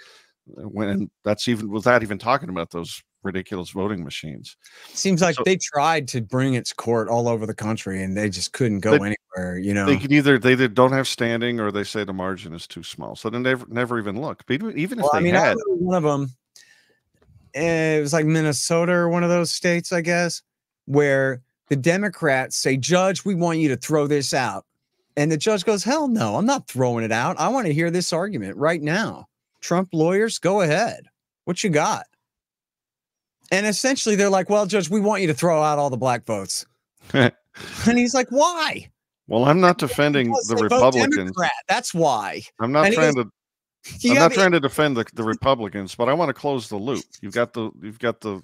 when that's even without even talking about those ridiculous voting machines. Seems like they tried to bring it to court all over the country and they just couldn't go anywhere, you know. They can either don't have standing or they say the margin is too small. So they never even look. But even if they had one of them, it was like Minnesota or one of those states, I guess, where the Democrats say, Judge, we want you to throw this out. And the judge goes, hell no, I'm not throwing it out. I want to hear this argument right now. Trump lawyers, go ahead. What you got? And essentially they're like, well, Judge, we want you to throw out all the black votes. And he's like, why? Well, I'm not defending the Republicans. That's why. I'm not trying to defend the Republicans, but I want to close the loop. You've got the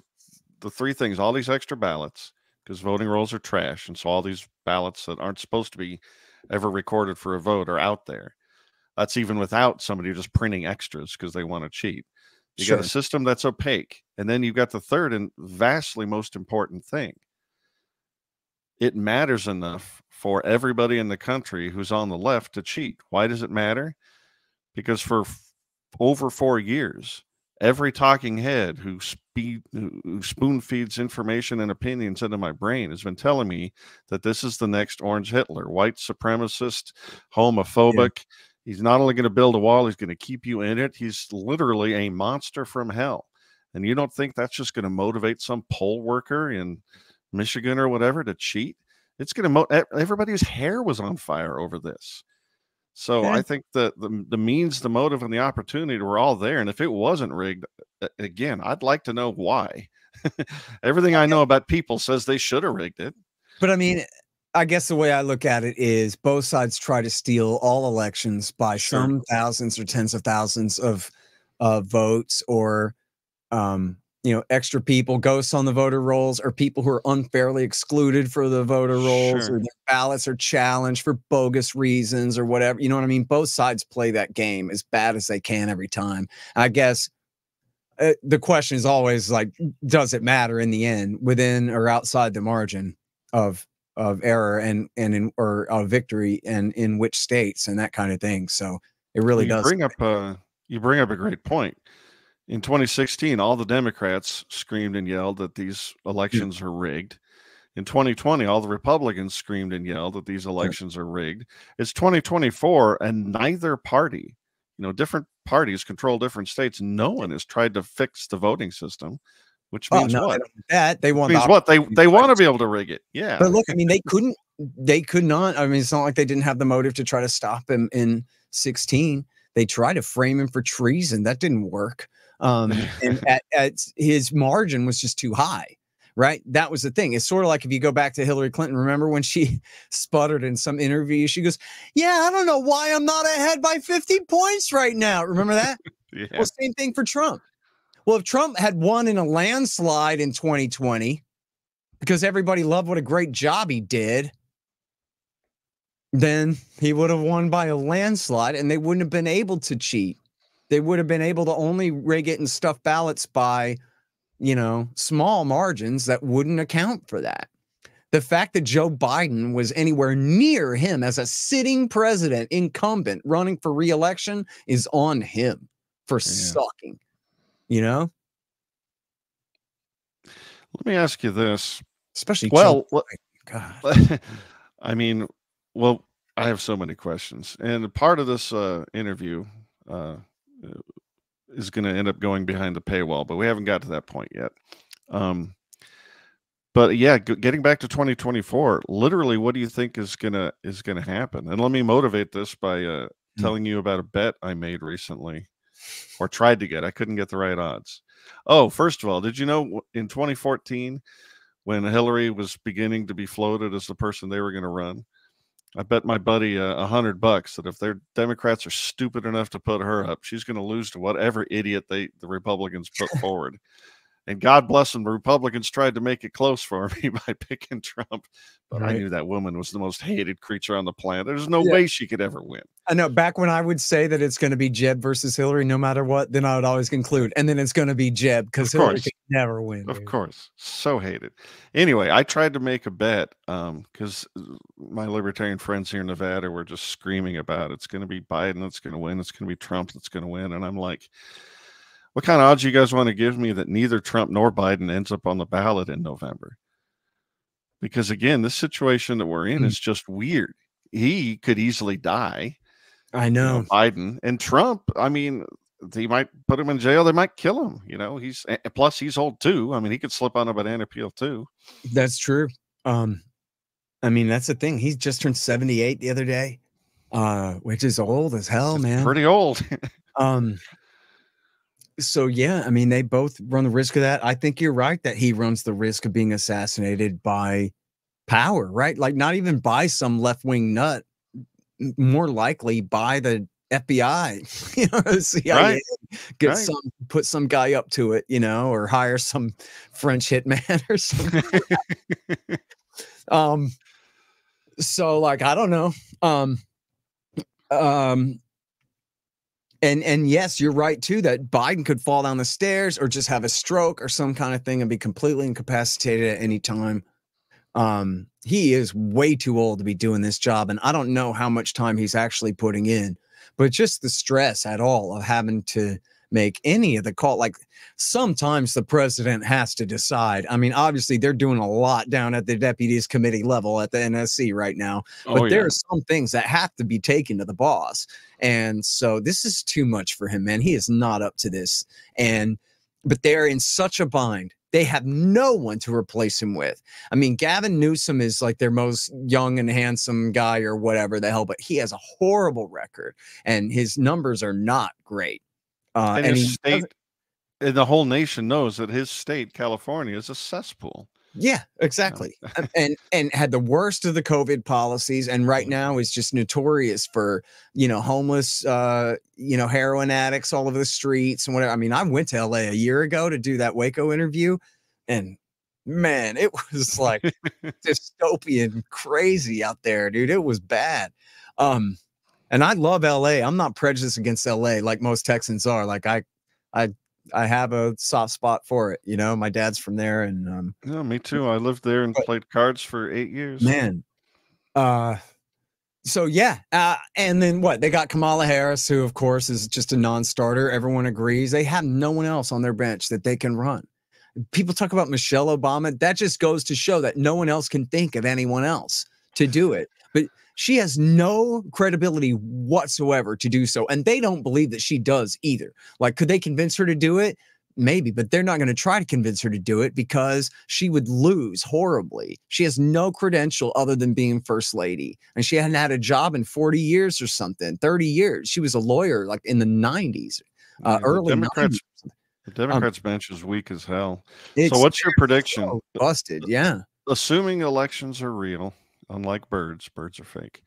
3 things, all these extra ballots, because voting rolls are trash. And so all these ballots that aren't supposed to be ever recorded for a vote are out there. That's even without somebody just printing extras because they want to cheat. You got a system that's opaque. And then you've got the third and vastly most important thing. It matters enough for everybody in the country who's on the left to cheat. Why does it matter? Because for over 4 years, every talking head who spoon feeds information and opinions into my brain has been telling me that this is the next Orange Hitler, white supremacist, homophobic. He's not only going to build a wall, he's going to keep you in it. He's literally a monster from hell. And you don't think that's just going to motivate some poll worker in Michigan or whatever to cheat? It's going to everybody's hair was on fire over this. So Yeah. I think that the means, the motive, and the opportunity were all there. And if it wasn't rigged, again, I'd like to know why. Everything I know about people says they should have rigged it. But I mean, I guess the way I look at it is both sides try to steal all elections by some thousands or tens of thousands of votes, or you know, extra people, ghosts on the voter rolls, or people who are unfairly excluded for the voter rolls, or their ballots are challenged for bogus reasons or whatever. You know what I mean? Both sides play that game as bad as they can every time. I guess the question is always like, does it matter in the end, within or outside the margin of error and in or victory, and in which states and that kind of thing. So it really does. You bring up a great point. In 2016, all the Democrats screamed and yelled that these elections are rigged. In 2020, all the Republicans screamed and yelled that these elections are rigged. It's 2024, and neither party, you know, different parties control different states. No one has tried to fix the voting system, which means what? They want means what? They want to be able to rig it. Yeah. But look, I mean, they could not. I mean, it's not like they didn't have the motive to try to stop him in 16. They tried to frame him for treason. That didn't work. And at his margin was just too high, right? That was the thing. It's sort of like if you go back to Hillary Clinton, remember when she sputtered in some interview, she goes, yeah, I don't know why I'm not ahead by 50 points right now. Remember that? Yeah. Well, same thing for Trump. Well, if Trump had won in a landslide in 2020, because everybody loved what a great job he did, then he would have won by a landslide, and they wouldn't have been able to cheat. They would have been able to only rig it and stuff ballots by, you know, small margins that wouldn't account for that. The fact that Joe Biden was anywhere near him as a sitting president, incumbent, running for re-election is on him for sucking, you know? Let me ask you this. Especially, well, God. I mean, well, I have so many questions. And part of this interview is going to end up going behind the paywall, but we haven't got to that point yet. But yeah, getting back to 2024, literally, what do you think is gonna happen? And let me motivate this by telling you about a bet I made recently, or tried to get. I couldn't get the right odds. Oh, first of all, did you know in 2014, when Hillary was beginning to be floated as the person they were going to run, I bet my buddy $100 that if their Democrats are stupid enough to put her up, she's going to lose to whatever idiot the Republicans put forward. And God bless them, the Republicans tried to make it close for me by picking Trump. But I knew that woman was the most hated creature on the planet. There's no way she could ever win. I know. Back when I would say that it's going to be Jeb versus Hillary, no matter what, then I would always conclude, and then it's going to be Jeb because Hillary could never win. Of course. So hated. Anyway, I tried to make a bet because my libertarian friends here in Nevada were just screaming about it's going to be Biden that's going to win. It's going to be Trump that's going to win. And I'm like, what kind of odds you guys want to give me that neither Trump nor Biden ends up on the ballot in November? Because again, this situation that we're in is just weird. He could easily die. I know. You know, Biden and Trump. I mean, they might put him in jail. They might kill him. You know, plus he's old too. I mean, he could slip on a banana peel too. That's true. I mean, that's the thing. He just turned 78 the other day, which is old as hell, man. Pretty old. So, yeah, I mean, they both run the risk of that. I think you're right that he runs the risk of being assassinated by power, right? Like not even by some left-wing nut, more likely by the FBI, you know, CIA, put some guy up to it, you know, or hire some French hitman or something. So like, I don't know. And yes, you're right too, that Biden could fall down the stairs or just have a stroke or some kind of thing and be completely incapacitated at any time. He is way too old to be doing this job. And I don't know how much time he's actually putting in, but just the stress at all of having to make any of the call. Like sometimes the president has to decide. I mean, obviously they're doing a lot down at the deputies committee level at the NSC right now, but there are some things that have to be taken to the boss. And so this is too much for him, man. He is not up to this. And but they're in such a bind. They have no one to replace him with. I mean, Gavin Newsom is like their most young and handsome guy or whatever the hell, but he has a horrible record and his numbers are not great. And his state and the whole nation knows that his state, California, is a cesspool. Yeah, exactly. And had the worst of the COVID policies, and right now is just notorious for, you know, homeless, you know, heroin addicts all over the streets and whatever. I mean, I went to LA a year ago to do that Waco interview, and man, it was like dystopian crazy out there, dude. It was bad. And I love LA. I'm not prejudiced against LA like most Texans are. Like I have a soft spot for it. You know, my dad's from there, and yeah, me too. I lived there and played cards for 8 years. Man, so yeah, and then what? They got Kamala Harris, who of course is just a non-starter. Everyone agrees. They have no one else on their bench that they can run. People talk about Michelle Obama. That just goes to show that no one else can think of anyone else to do it. But she has no credibility whatsoever to do so. And they don't believe that she does either. Like, could they convince her to do it? Maybe, but they're not going to try to convince her to do it because she would lose horribly. She has no credential other than being first lady. And she hadn't had a job in 40 years or something, 30 years. She was a lawyer like in the 90s, early Democrats. 90s. The Democrats bench is weak as hell. It's So what's your prediction? so busted, yeah. Assuming elections are real, unlike birds are fake.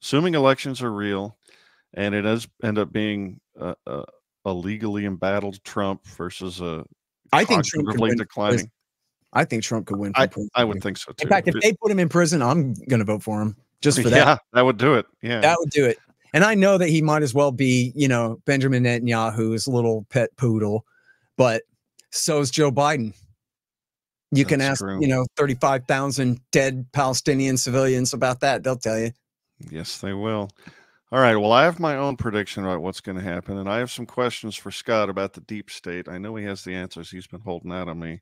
Assuming elections are real, and it does end up being a legally embattled Trump versus a I think Trump could win declining. I think Trump could win. I would think so too. In fact, if they put him in prison, I'm going to vote for him just for that. Yeah, that would do it. Yeah, that would do it. And I know that he might as well be, you know, Benjamin Netanyahu's little pet poodle, but so is Joe Biden. You can ask, you know, 35,000 dead Palestinian civilians about that. They'll tell you. Yes, they will. All right. Well, I have my own prediction about what's going to happen, and I have some questions for Scott about the deep state. I know he has the answers. He's been holding out on me.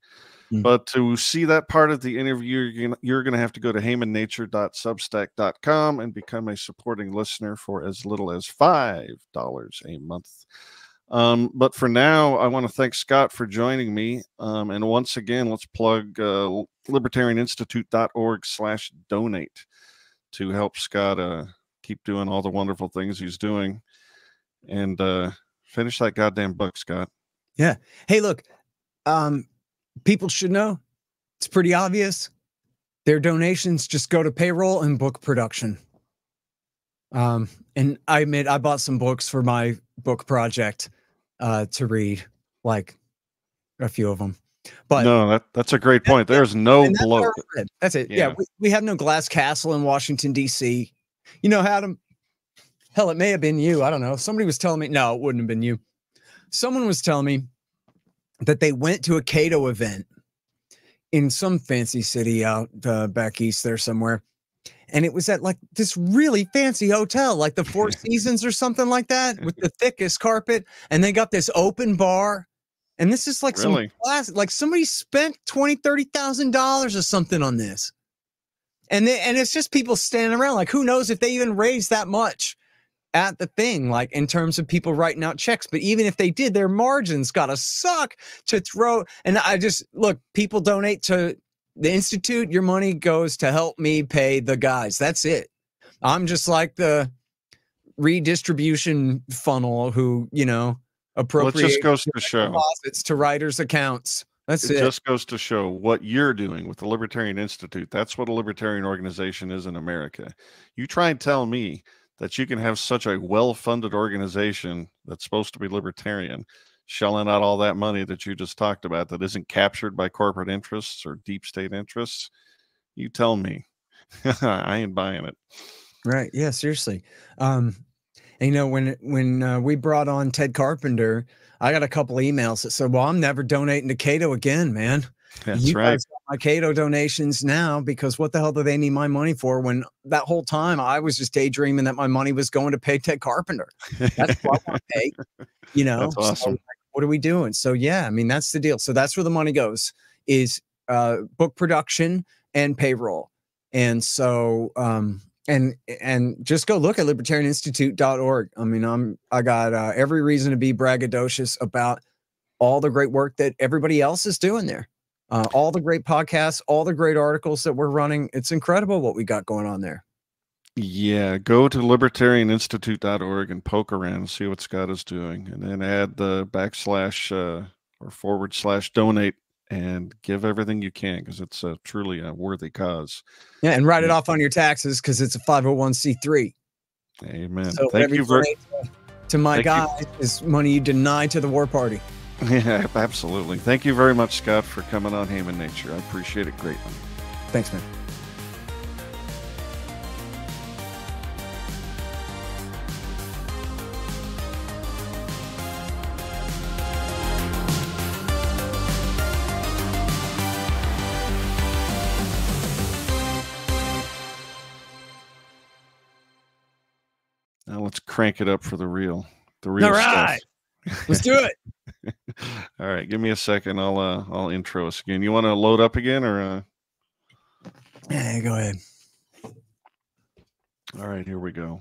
But to see that part of the interview, you're going to have to go to heymannature.substack.com and become a supporting listener for as little as $5 a month. But for now, I want to thank Scott for joining me. And once again, let's plug libertarianinstitute.org/donate to help Scott keep doing all the wonderful things he's doing and finish that goddamn book, Scott. Yeah. Hey, look, people should know. It's pretty obvious. Their donations just go to payroll and book production. And I admit I bought some books for my book project to read, like a few of them. But no, that's a great point. There's no bloat. That's it. Yeah, we have no glass castle in Washington, D.C. You know, Adam, hell, it may have been you. I don't know. Somebody was telling me, no, it wouldn't have been you. Someone was telling me that they went to a Cato event in some fancy city out back east there somewhere. And it was at like this really fancy hotel, like the Four Seasons or something like that, with the thickest carpet. And they got this open bar. And this is like some class, like somebody spent $20,000, $30,000 or something on this. And it's just people standing around. Like, who knows if they even raised that much at the thing, like in terms of people writing out checks. But even if they did, their margins gotta suck to throw. And I just look, people donate to the Institute. Your money goes to help me pay the guys. That's it. I'm just like the redistribution funnel who, you know, appropriate well, it just goes to show deposits to writers' accounts. That's it. It just goes to show what you're doing with the Libertarian Institute. That's what a libertarian organization is in America. You try and tell me that you can have such a well-funded organization that's supposed to be libertarian shelling out all that money that you just talked about that isn't captured by corporate interests or deep state interests. You tell me. I ain't buying it. Right. Yeah, seriously. And, you know, when we brought on Ted Carpenter, I got a couple of emails that said, well, I'm never donating to Cato again, man. That's you right. Guys got my Cato donations now, because what the hell do they need my money for when that whole time I was just daydreaming that my money was going to pay Ted Carpenter? That's what I want to pay, you know? That's awesome. So, what are we doing? So, yeah, I mean, that's the deal. So that's where the money goes, is book production and payroll. And so, and just go look at libertarianinstitute.org. I mean, I got every reason to be braggadocious about all the great work that everybody else is doing there. All the great podcasts, all the great articles that we're running. It's incredible what we got going on there. Yeah, go to libertarianinstitute.org and poke around and see what Scott is doing, and then add the / or / donate and give everything you can, because it's truly a worthy cause. Yeah, and write it off on your taxes because it's a 501c3. Amen. So Thank you very to my guys is money you deny to the war party. Yeah, absolutely. Thank you very much, Scott, for coming on Human Nature. I appreciate it greatly. Thanks, man. Now let's crank it up for the real All right. stuff. Let's do it. All right, give me a second. I'll intro us again. You want to load up again, or? Yeah, go ahead. All right, here we go.